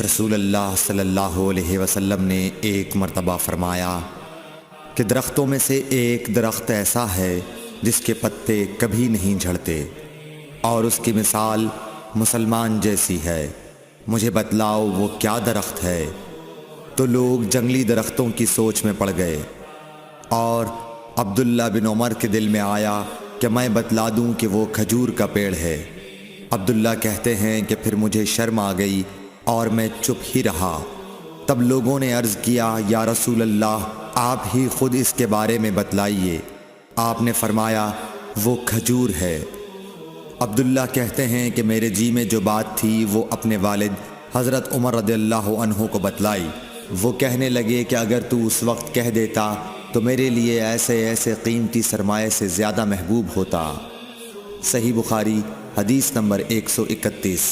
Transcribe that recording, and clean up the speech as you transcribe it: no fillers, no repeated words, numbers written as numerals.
رسول اللہ صلی اللہ علیہ وسلم نے ایک مرتبہ فرمایا کہ درختوں میں سے ایک درخت ایسا ہے جس کے پتے کبھی نہیں جھڑتے اور اس کی مثال مسلمان جیسی ہے، مجھے بتلاؤ وہ کیا درخت ہے؟ تو لوگ جنگلی درختوں کی سوچ میں پڑ گئے، اور عبداللہ بن عمر کے دل میں آیا کہ میں بتلا دوں کہ وہ کھجور کا پیڑ ہے۔ عبداللہ کہتے ہیں کہ پھر مجھے شرم آ گئی اور میں چپ ہی رہا۔ تب لوگوں نے عرض کیا، یا رسول اللہ، آپ ہی خود اس کے بارے میں بتلائیے۔ آپ نے فرمایا، وہ کھجور ہے۔ عبداللہ کہتے ہیں کہ میرے جی میں جو بات تھی وہ اپنے والد حضرت عمر رضی اللہ عنہ کو بتلائی۔ وہ کہنے لگے کہ اگر تو اس وقت کہہ دیتا تو میرے لیے ایسے قیمتی سرمایے سے زیادہ محبوب ہوتا۔ صحیح بخاری حدیث نمبر 131۔